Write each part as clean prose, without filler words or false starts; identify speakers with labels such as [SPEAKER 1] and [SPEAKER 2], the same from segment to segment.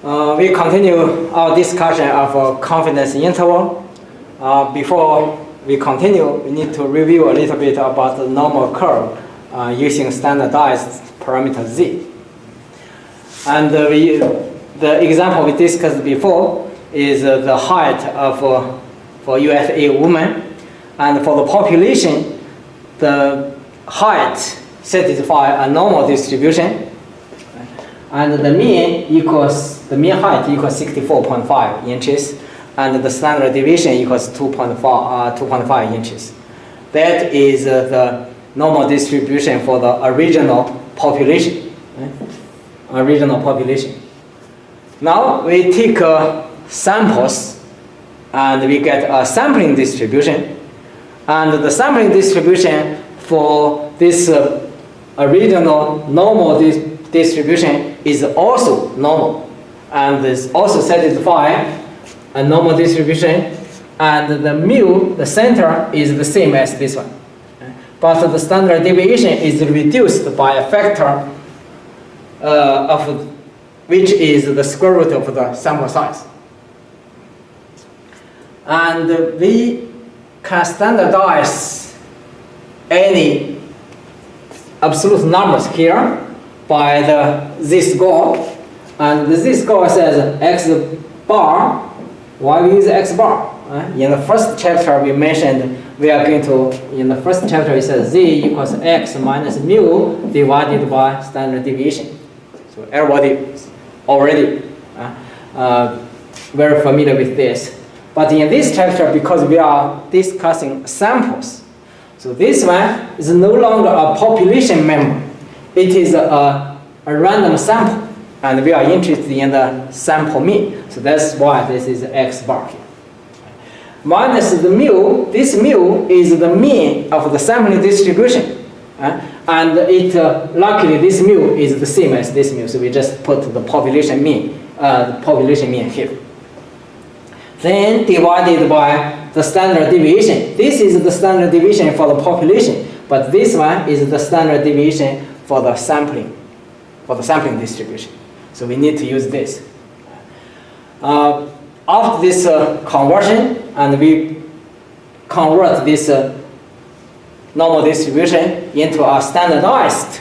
[SPEAKER 1] We continue our discussion of confidence interval. Before we continue, we need to review a little bit about the normal curve using standardized parameter z. And the example we discussed before is the height of for USA woman, and for the population, the height satisfies a normal distribution, and the mean height equals 64.5 inches, and the standard deviation equals 2.5 inches. That is the normal distribution for the original population. Now we take samples and we get a sampling distribution, and the sampling distribution for this original normal distribution is also normal, and is also satisfying a normal distribution, and the mu, the center, is the same as this one. But the standard deviation is reduced by a factor of which is the square root of the sample size. And we can standardize any absolute numbers here by the z-score, and the z-score says x bar. Why we use x bar? In the first chapter we mentioned in the first chapter it says z equals x minus mu divided by standard deviation. So everybody is already very familiar with this. But in this chapter, because we are discussing samples, so this one is no longer a population member. It is a random sample, and we are interested in the sample mean. So that's why this is x bar here. Minus the mu, this mu is the mean of the sampling distribution. And luckily this mu is the same as this mu, so we just put the population mean here. Then divided by the standard deviation. This is the standard deviation for the population, but this one is the standard deviation for the sampling distribution. So we need to use this. After this conversion, and we convert this normal distribution into a standardized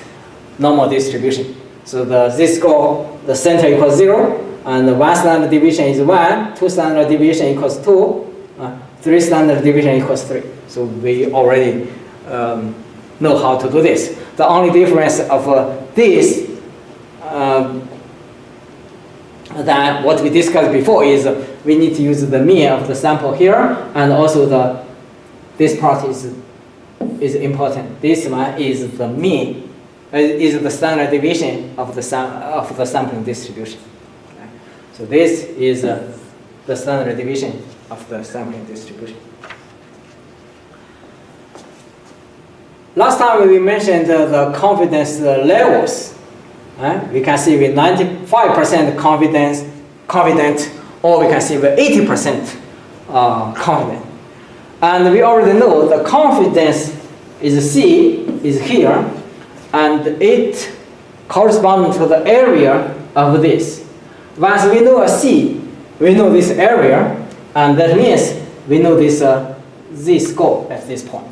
[SPEAKER 1] normal distribution. So the z-score, the center equals 0, and one standard deviation is 1, two standard deviation equals 2, three standard deviation equals 3. So we already know how to do this. The only difference of this than what we discussed before is we need to use the mean of the sample here, and also this part is important. This one is the mean, is the standard deviation of the sampling distribution. Okay. So this is the standard deviation of the sampling distribution. Last time we mentioned the confidence levels. We can see with 95% confident, or we can see with 80% confident. And we already know the confidence is C, is here, and it corresponds to the area of this. Once we know a C, we know this area, and that means we know this z-score at this point.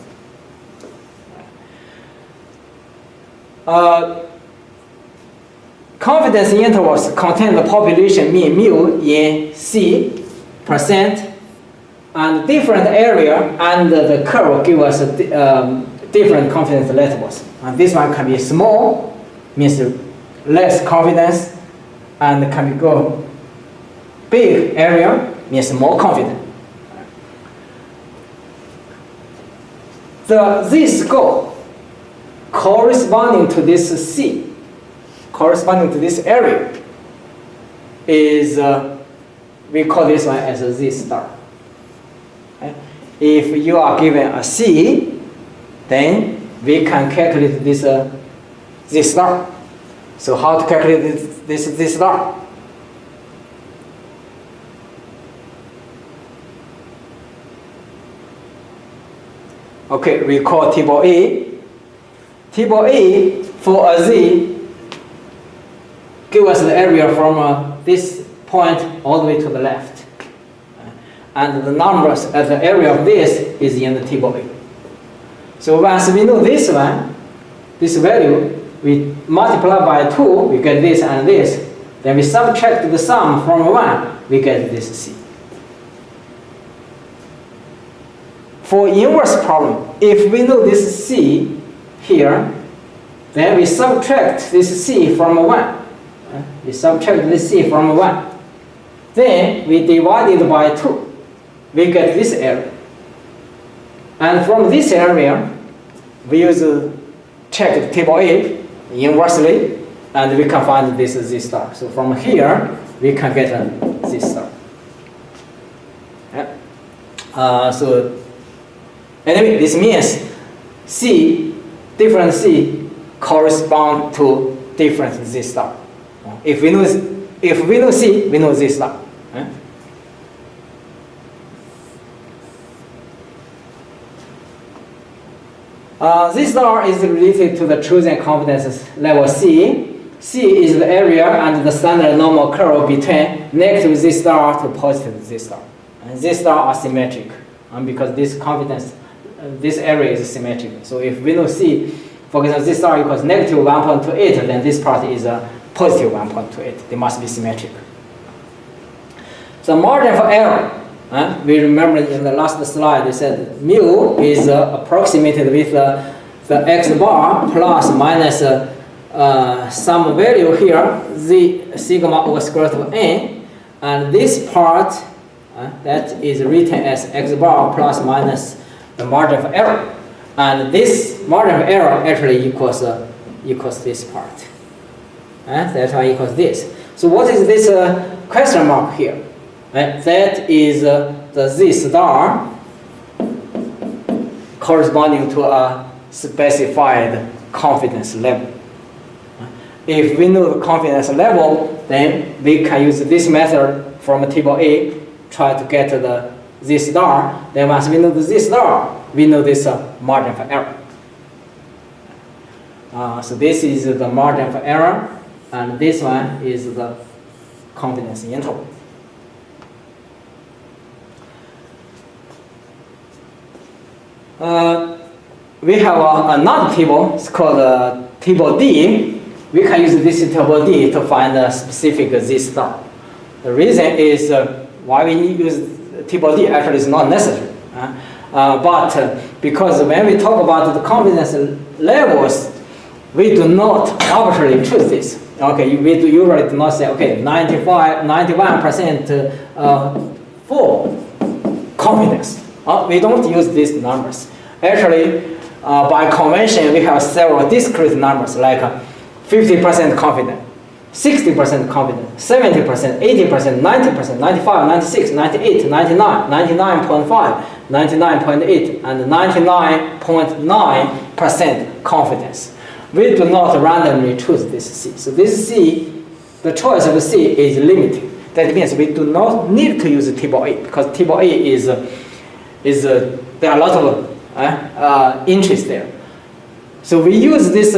[SPEAKER 1] Confidence intervals contain the population mean mu in C %, and different area and the curve give us different confidence levels. And this one can be small, means less confidence, and can go big area, means more confident. The z-score corresponding to this C, corresponding to this area, is we call this one as a z star. Okay? If you are given a C, then we can calculate this z star. So how to calculate this z star? Okay, we call table A. Table A for a z give us the area from this point all the way to the left. And the numbers at the area of this is in the table A. So once we know this one, this value, we multiply by 2, we get this and this. Then we subtract the sum from 1, we get this C. For inverse problem, if we know this C here, then we subtract this C from 1. We subtract this C from 1. Then we divide it by 2. We get this area. And from this area, we use check the table A inversely, and we can find this Z star. So from here, we can get a Z star. Yeah. So anyway, this means C, different C correspond to different Z star. If we know C, we know Z star. This star is related to the chosen confidence level C. C is the area and the standard normal curve between negative Z star to positive Z star. And Z star are symmetric because this confidence, this area is symmetric. So if we know C, for example, Z star equals negative 1.28, then this part is a positive 1.28. They must be symmetric. So margin for error. We remember in the last slide, they said mu is approximated with the x bar plus minus some value here, z sigma over square root of n. And this part, that is written as x bar plus minus the margin of error. And this margin of error actually equals this part. That one equals this. So what is this question mark here? That is the Z star corresponding to a specified confidence level. If we know the confidence level, then we can use this method from table A, try to get the Z star. Then once we know the Z star, we know this margin for error. So this is the margin for error, and this one is the confidence interval. We have another table, it's called table D. We can use this table D to find a specific Z star. The reason is why we use table D actually is not necessary. But because when we talk about the confidence levels, we do not arbitrarily choose this. Okay, we usually do not say, okay, 91% full confidence. We don't use these numbers. Actually, by convention, we have several discrete numbers like 50% confident, 60% confident, 70%, 80%, 90%, 95, 96, 98, 99, 99.5, 99.8, and 99.9% confidence. We do not randomly choose this C. So this C, the choice of C is limited. That means we do not need to use table A because table A is there are a lot of interest there. So we use this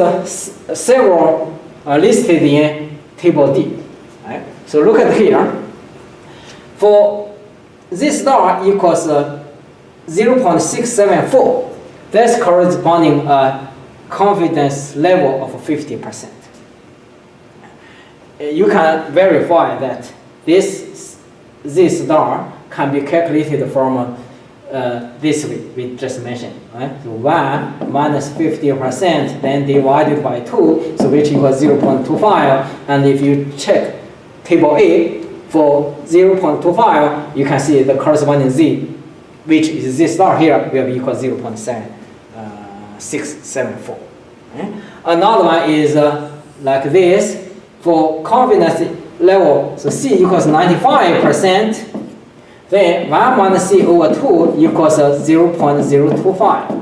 [SPEAKER 1] several listed in table D. Right? So look at here. For Z star equals 0.674, that's corresponding confidence level of 50%. You can verify that this Z star can be calculated from this way we just mentioned, right? So 1 minus 50%, then divided by 2, so which equals 0.25. And if you check table A for 0.25, you can see the corresponding Z, which is Z star here, will be equal 0.674. Okay? Another one is like this. For confidence level, so C equals 95%. Then 1 minus C over 2 equals 0.025.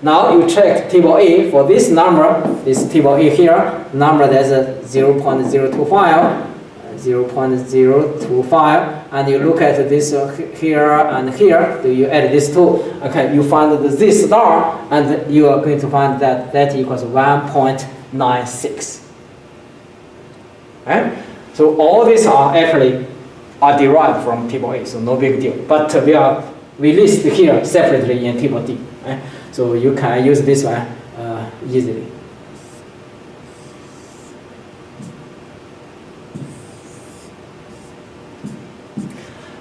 [SPEAKER 1] Now you check table A for this number, this table A here, number that's 0.025, 0.025, and you look at this here and here, so you add these two, okay, you find the Z star, and you are going to find that that equals 1.96. Right? So So all these are actually derived from table A, so no big deal. But we list here separately in table D. So you can use this one easily.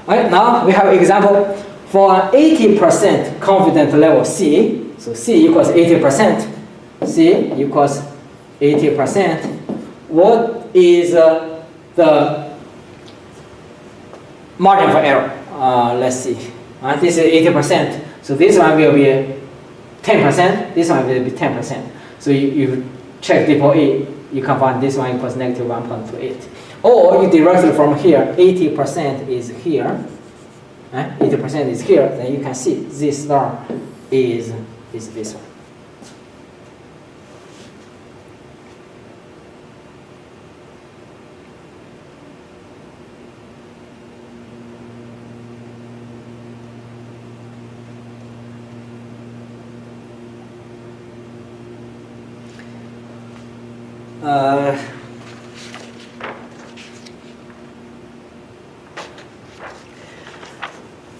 [SPEAKER 1] Alright, now we have example for an 80% confidence level C. So C equals 80%. C equals 80%. What is the margin for error? Let's see. This is 80%. So this one will be 10%. This one will be 10%. So you check table A, you can find this one equals negative 1.28. Or you directly from here, 80% is here. 80% is here. Then you can see this star is this one.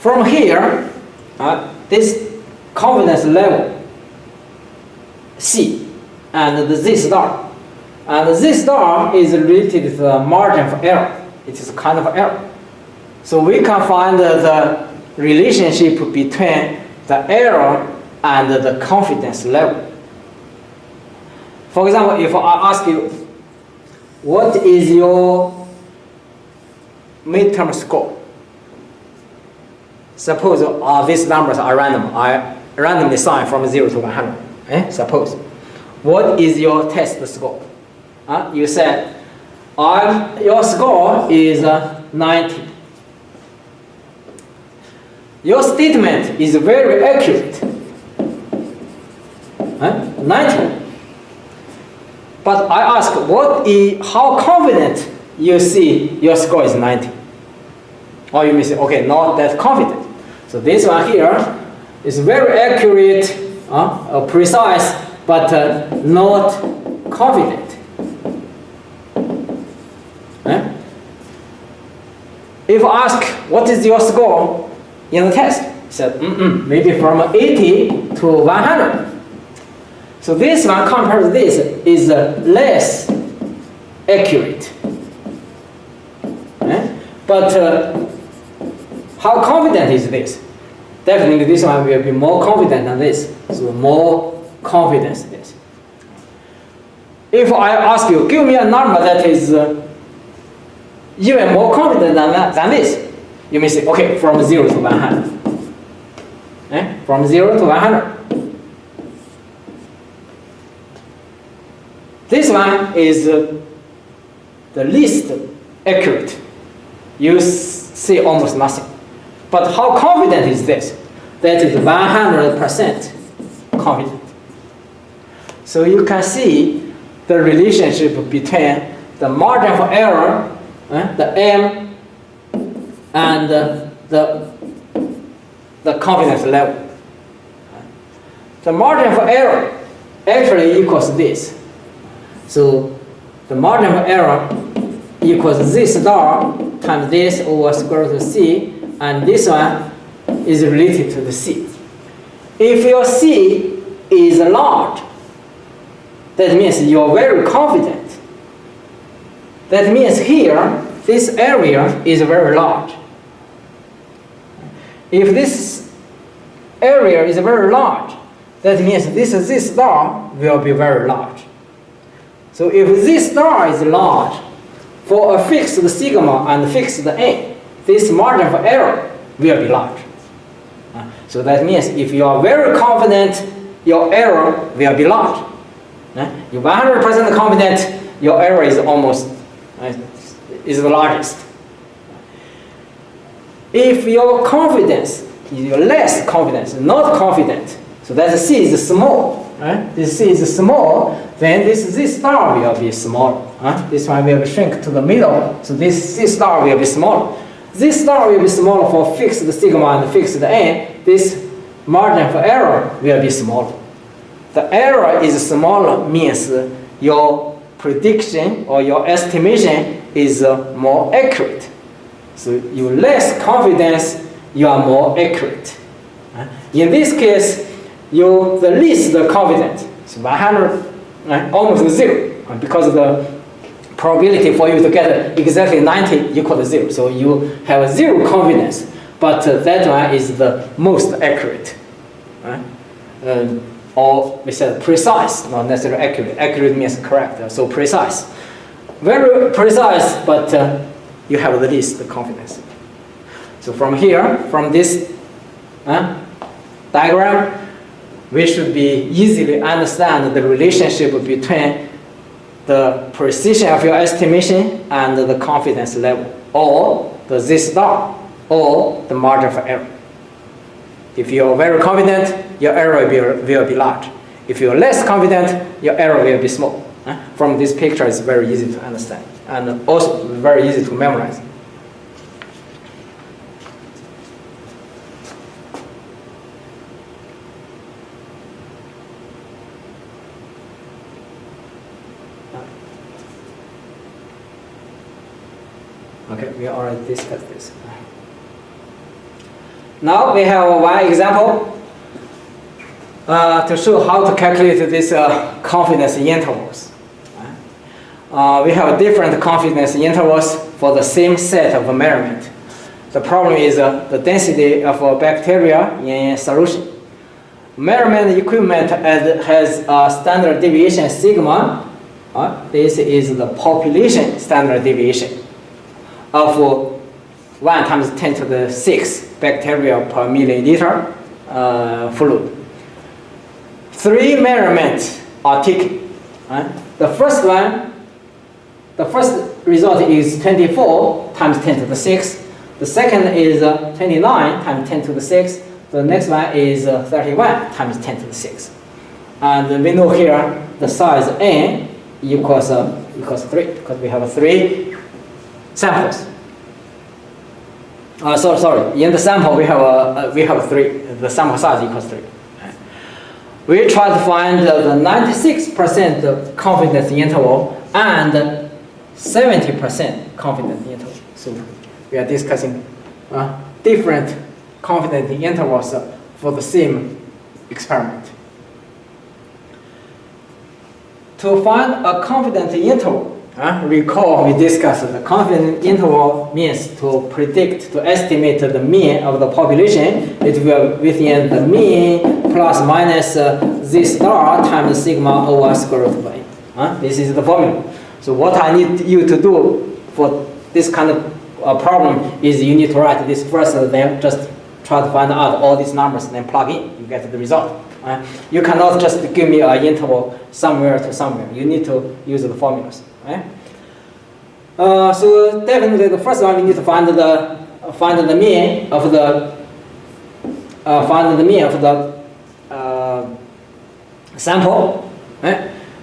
[SPEAKER 1] From here, this confidence level C and the Z star, and the Z star is related to the margin for error. It is a kind of error. So we can find the relationship between the error and the confidence level. For example, if I ask you, what is your midterm score? Suppose these numbers are random. I randomly assign from 0 to 100. Suppose. What is your test score? You said, your score is 90. Your statement is very accurate. 90. But I ask, how confident you see your score is 90? Or you may say, okay, not that confident. So this one here is very accurate, precise, but not confident. If I ask, what is your score in the test? He said, maybe from 80 to 100. So this one compared to this is less accurate. But how confident is this? Definitely this one will be more confident than this. So more confidence in this. If I ask you, give me a number that is even more confident than this, you may say, okay, from 0 to 100. From 0 to 100. This one is the least accurate. You see almost nothing. But how confident is this? That is 100% confident. So you can see the relationship between the margin for error, the M, and the confidence level. The margin for error actually equals this. So the margin for error equals Z star times this over square root of C, and this one is related to the C. If your C is large, that means you're very confident. That means here, this area is very large. If this area is very large, that means this Z star will be very large. So if this star is large, for a fixed sigma and fixed n, this margin for error will be large. So that means if you are very confident, your error will be large. You're 100% confident, your error is almost is the largest. If your confidence is less confidence, not confident, so that C is small. This C is small, then this star will be smaller. This one will shrink to the middle, so this C star will be smaller. This star will be smaller for fixed sigma and fixed n. This margin for error will be smaller. The error is smaller means your prediction or your estimation is more accurate. So you less confidence, you are more accurate. In this case, the least confident, so 100, almost 0, because the probability for you to get exactly 90 equal to 0. So you have 0 confidence, but that one is the most accurate. Or we said precise, not necessarily accurate. Accurate means correct, so precise. Very precise, but you have the least confidence. So from here, from this diagram, we should be easily understand the relationship between the precision of your estimation and the confidence level, or the Z star, or the margin for error. If you're very confident, your error will be large. If you're less confident, your error will be small. From this picture, it's very easy to understand, and also very easy to memorize. Okay, we already discussed this. Now we have one example to show how to calculate this confidence intervals. We have different confidence intervals for the same set of measurement. The problem is the density of bacteria in solution. Measurement equipment has a standard deviation sigma. This is the population standard deviation of 1 times 10 to the 6 bacteria per milliliter fluid. 3 measurements are taken. The first result is 24 times 10 to the 6. The second is 29 times 10 to the 6. The next one is 31 times 10 to the 6. And we know here the size n equals 3, because we have 3 samples. Sorry. In the sample we have 3. The sample size equals 3. We try to find the 96% confidence interval and 70% confidence interval. So we are discussing different confidence intervals for the same experiment. To find a confidence interval, recall we discussed the confidence interval means to predict, to estimate the mean of the population. It will be within the mean plus minus Z star times sigma over square root of A. This is the formula. So what I need you to do for this kind of problem is you need to write this first, then just try to find out all these numbers, then plug in, you get the result. You cannot just give me an interval somewhere to somewhere. You need to use the formulas. So definitely the first one we need to find the mean of the sample.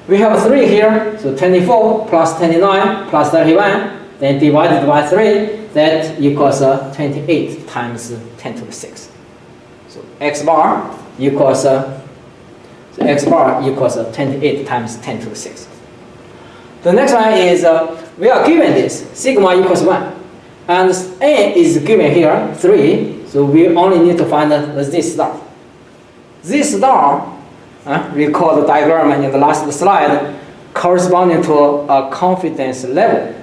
[SPEAKER 1] We have 3 here, so 24 plus 29 plus 31, then divided by 3, that equals 28 times 10 to the 6. So x bar equals 28 times 10 to the 6. The next one is we are given this sigma equals 1, and n is given here 3. So we only need to find the Z star. Z star, recall the diagram in the last slide, corresponding to a confidence level.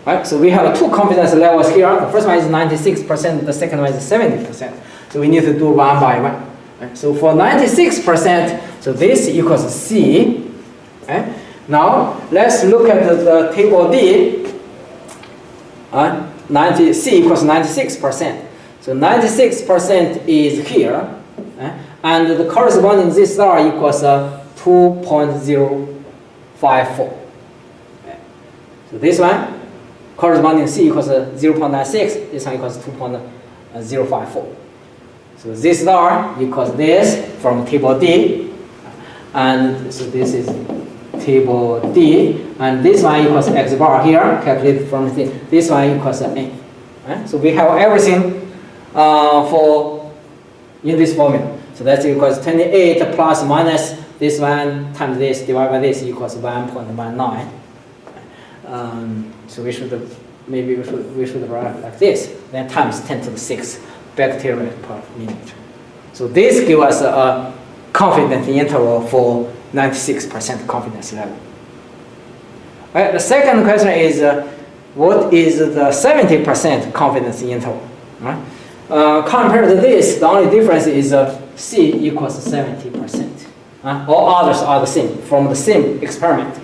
[SPEAKER 1] Right? So we have 2 confidence levels here. The first one is 96%. The second one is 70%. So we need to do one by one. Right? So for 96%, so this equals C. Right? Now let's look at the table D. C equals 96%. So 96% is here, and the corresponding Z star equals 2.054. So this one corresponding C equals 0.96. This one equals 2.054. So Z star equals this from table D, and so this is table D, and this one equals x bar here, calculated from this one equals n. So we have everything in this formula. So that equals 28 plus minus this one times this divided by this equals 1.19. So maybe we should write like this. Then times 10 to the 6 bacteria per minute. So this gives us a confidence interval for 96% confidence level. Right, the second question is, what is the 70% confidence interval? Right? Compared to this, the only difference is C equals 70%. All others are the same from the same experiment.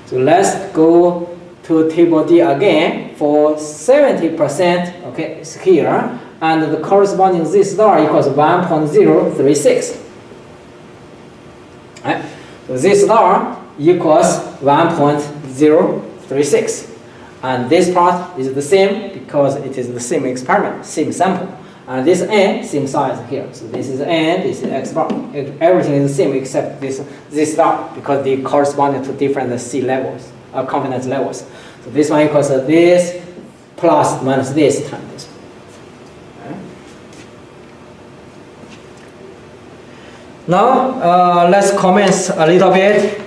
[SPEAKER 1] So let's go to table D again. For 70%, okay, it's here, and the corresponding Z star equals 1.036. Right? So Z star equals 1.036. And this part is the same because it is the same experiment, same sample. And this n, same size here. So this is n, this is x bar. Everything is the same except this star because they correspond to different C levels, confidence levels. So this one equals this plus minus this times this. Okay. Now let's comment a little bit.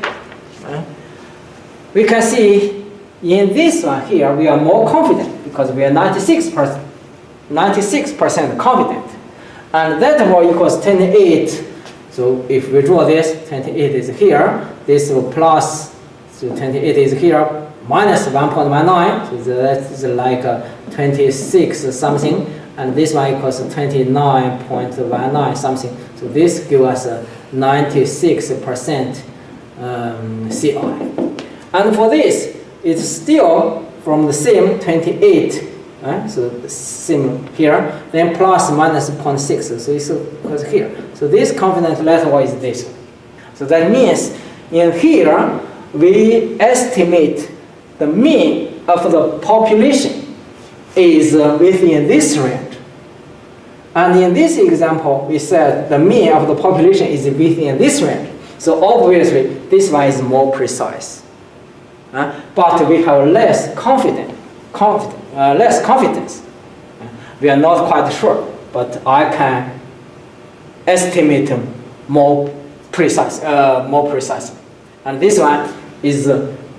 [SPEAKER 1] We can see in this one here we are more confident because we are 96% confident, and that one equals 28. So if we draw this, 28 is here. This will plus, so 28 is here, minus 1.19. So that is like 26 something, and this one equals 29.19 something. So this gives us 96% CI. And for this, it's still from the same 28. So same here, then plus minus 0.6, so it's equals here. So this confidence level is this. So that means in here we estimate the mean of the population is within this range. And in this example, we said the mean of the population is within this range. So obviously this one is more precise. But we have less confidence. We are not quite sure, but I can estimate more precisely. And this one is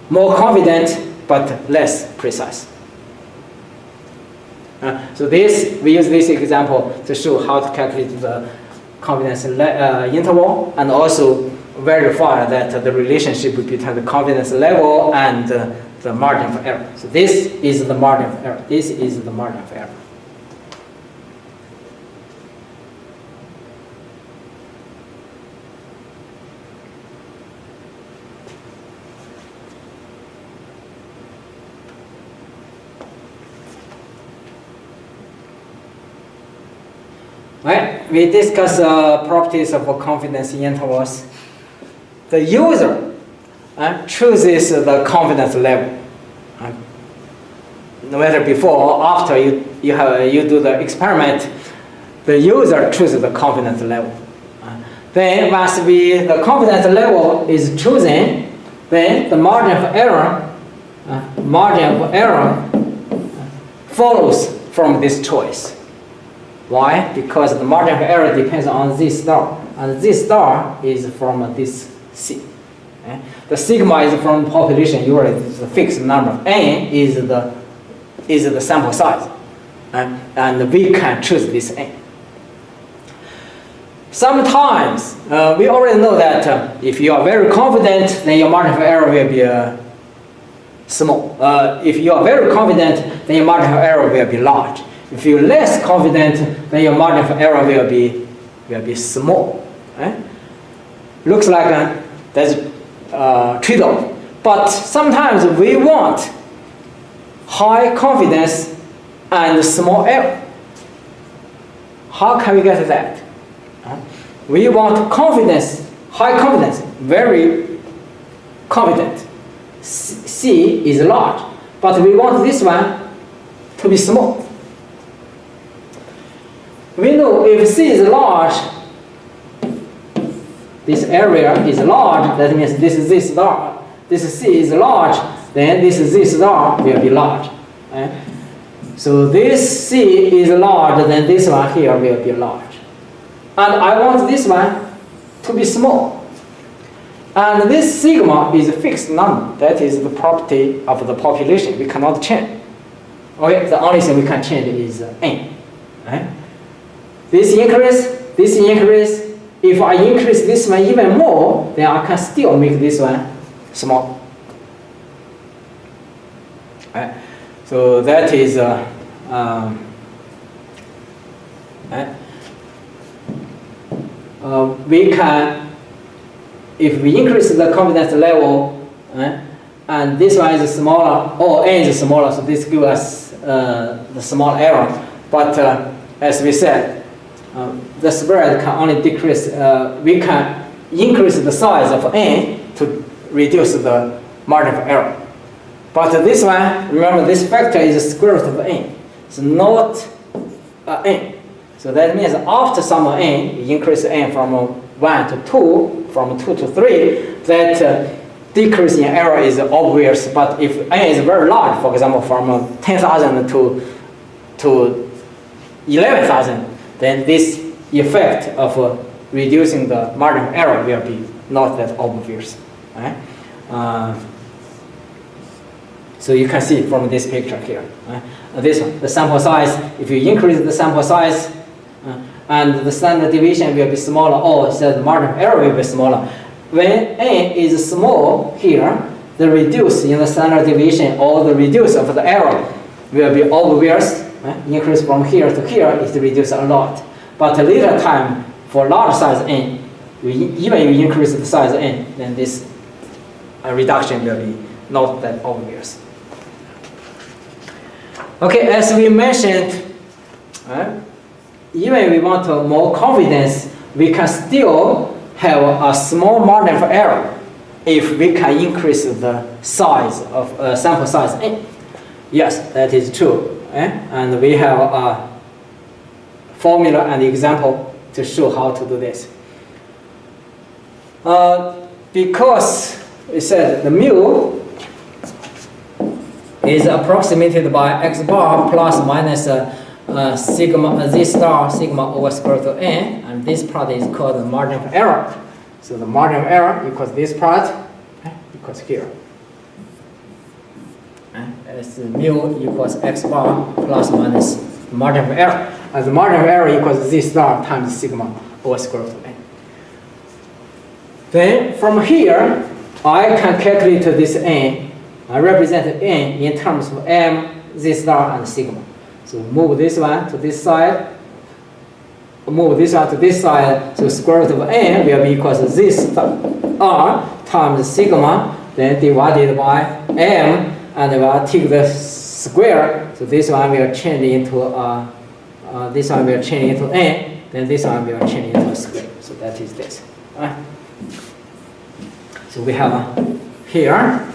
[SPEAKER 1] more confident but less precise. So we use this example to show how to calculate the confidence interval and also verify that the relationship between the confidence level and the margin of error. So this is the margin of error. This is the margin of error. Right? We discuss properties of confidence intervals. The user chooses the confidence level. No matter before or after you do the experiment, the user chooses the confidence level. Then once the confidence level is chosen, then the margin of error follows from this choice. Why? Because the margin of error depends on Z star, and Z star is from this C. The sigma is from population, usually it's a fixed number. N is the sample size, and we can choose this N. Sometimes we already know that if you are very confident, then your margin of error will be small. If you are very confident, then your margin of error will be large. If you're less confident, then your margin of error will be small. Looks like there's trade-off. But sometimes we want high confidence and small error. How can we get that? We want confidence, high confidence, very confident. C is large, but we want this one to be small. We know if C is large, this area is large, that means this is Z star. This C is large, then this Z star will be large. So this C is large, then this one here will be large. And I want this one to be small. And this sigma is a fixed number. That is the property of the population. We cannot change. Okay, the only thing we can change is n. Right? This increase. If I increase this one even more, then I can still make this one small. Right? So that is we can, if we increase the confidence level, and this one is smaller, or n is smaller, so this gives us the small error. But as we said, the spread can only decrease, we can increase the size of n to reduce the margin of error. But this one, remember this factor is the square root of n. It's not n. So that means after sum of n, you increase n from 1 to 2, from 2 to 3, that decrease in error is obvious. But if n is very large, for example, from 10,000 to 11,000, then this effect of reducing the margin of error will be not that obvious. Right? So you can see from this picture here. This one, the sample size, if you increase the sample size, and the standard deviation will be smaller, or so the margin of error will be smaller. When n is small here, the reduce in the standard deviation or the reduce of the error will be obvious. Increase from here to here is reduced a lot. But later time, for large size n, even if you increase the size n, then this reduction will be not that obvious. Okay, as we mentioned, even if we want more confidence, we can still have a small margin for error if we can increase the size of sample size n. Yes, that is true. And we have a formula and example to show how to do this. Because we said the mu is approximated by x bar plus minus sigma z star sigma over square root of n, and this part is called the margin of error. So the margin of error equals this part equals here. As mu equals x bar plus minus margin of error. And the margin of error equals z star times sigma over square root of n. Then from here, I can calculate this n. I represent n in terms of m, z star, and sigma. So move this one to this side. Move this one to this side. So square root of n will be equals to z star times sigma, then divided by m, and we'll take the square. So this one will change into n. Then this one will change into a square. So that is this. So we have here.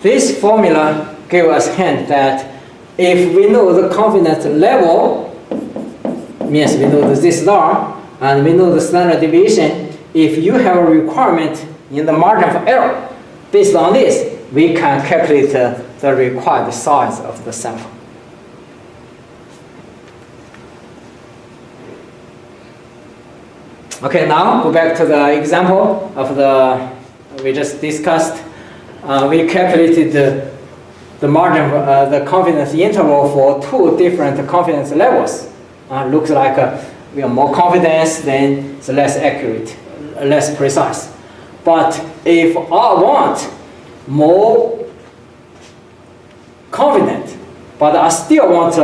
[SPEAKER 1] This formula gives us hint that if we know the confidence level, means we know the z star, and we know the standard deviation, if you have a requirement in the margin of error, based on this, we can calculate the required size of the sample. Okay, now go back to the example of we just discussed. We calculated the margin, the confidence interval for two different confidence levels. Looks like we have more confidence, then it's less accurate, less precise. But if I want more confident, but I still want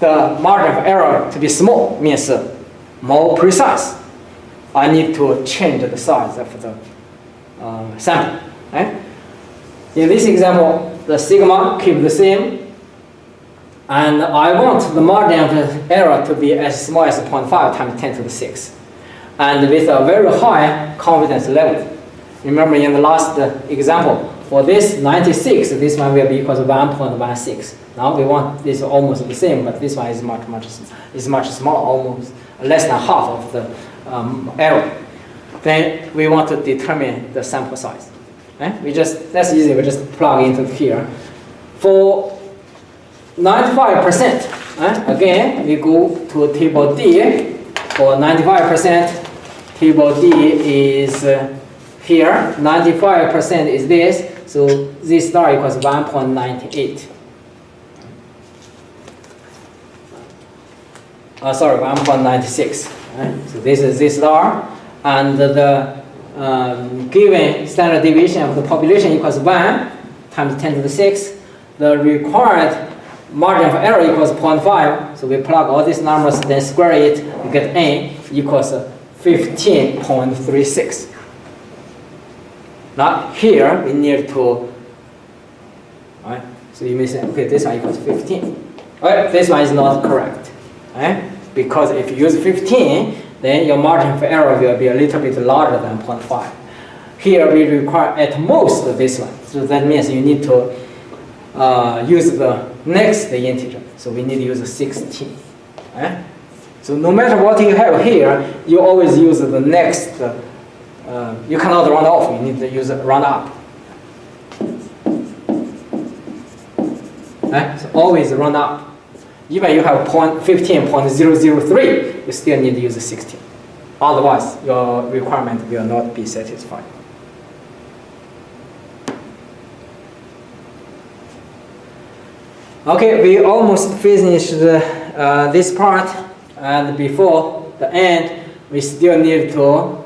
[SPEAKER 1] the margin of error to be small, means more precise, I need to change the size of the sample. Right? In this example, the sigma keep the same, and I want the margin of error to be as small as 0.5 times 10 to the 6, and with a very high confidence level. Remember in the last example, for this 96, this one will be equal to 1.16. Now we want this almost the same, but this one is much smaller, almost less than half of the error. Then we want to determine the sample size. That's easy. We just plug into here. For 95%, again we go to table D. For 95%, table D is here, 95% is this, so this star equals 1.98. Sorry, 1.96. Right? So this is this star, and the given standard deviation of the population equals 1 times 10 to the 6. The required margin of error equals 0.5. So we plug all these numbers, then square it, we get n equals 15.36. Now here we need to, right? So you may say, okay, this one equals 15. Right? This one is not correct, right? Because if you use 15, then your margin for error will be a little bit larger than 0.5. Here we require at most this one. So that means you need to use the next integer. So we need to use 16. Right? So no matter what you have here, you always use the next. You cannot round off. You need to use round up. Right? So always round up. Even you have 15.003, you still need to use 16. Otherwise, your requirement will not be satisfied. Okay, we almost finished this part, and before the end, we still need to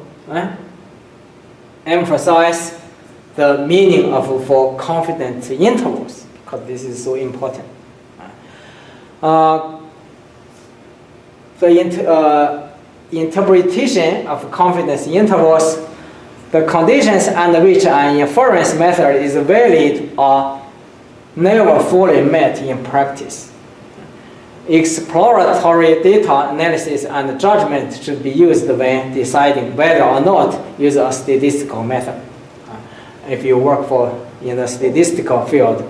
[SPEAKER 1] emphasize the meaning of for confidence intervals, because this is so important. The interpretation of confidence intervals, the conditions under which an inference method is valid are never fully met in practice. Exploratory data analysis and judgment should be used when deciding whether or not use a statistical method. If you work in the statistical field,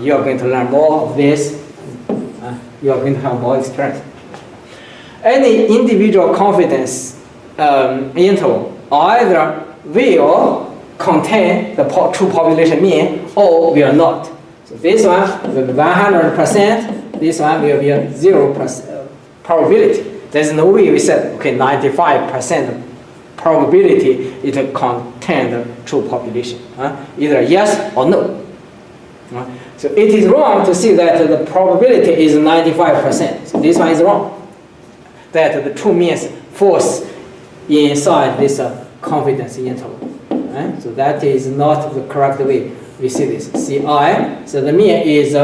[SPEAKER 1] you are going to learn more of this. You are going to have more experience. Any individual confidence interval either will contain the true population mean or will not. So this one will be 100%, this one will be 0% probability. There's no way we said, okay, 95% probability it contains the true population. Either yes or no. So it is wrong to say that the probability is 95%. So this one is wrong. That the true means falls inside this confidence interval. Right? So that is not the correct way we see this. CI, so the mean is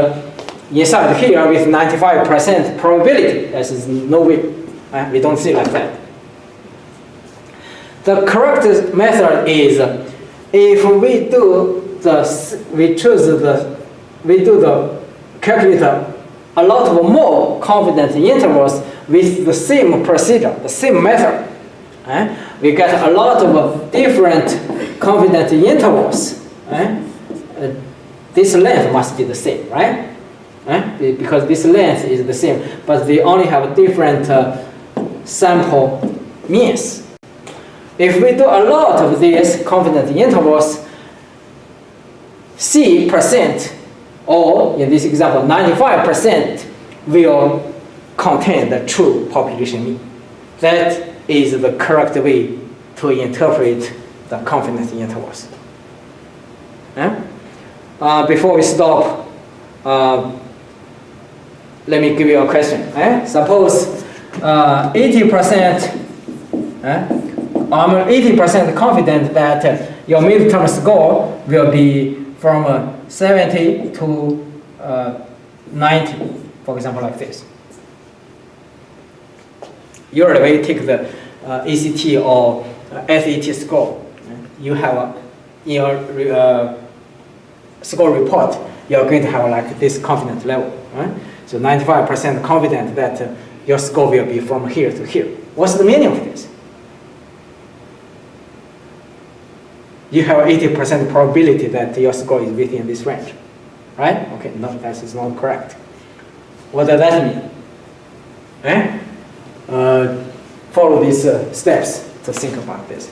[SPEAKER 1] inside here with 95% probability. There is no way. We don't see like that. The correct method is if we calculate a lot of more confidence intervals with the same procedure, the same method. We get a lot of different confidence intervals. This length must be the same, right? Because this length is the same, but they only have different sample means. If we do a lot of these confidence intervals, C%, or in this example, 95% will contain the true population mean. That is the correct way to interpret the confidence intervals. Before we stop, let me give you a question. Suppose 80%, I'm 80% confident that your midterm score will be from 70 to 90, for example, like this. Usually we take the ACT or SAT score. You have in your score report, you're going to have like this confidence level. Right? So 95% confident that your score will be from here to here. What's the meaning of this? You have 80% probability that your score is within this range, right? Okay, no, that is not correct. What does that mean? Follow these steps to think about this.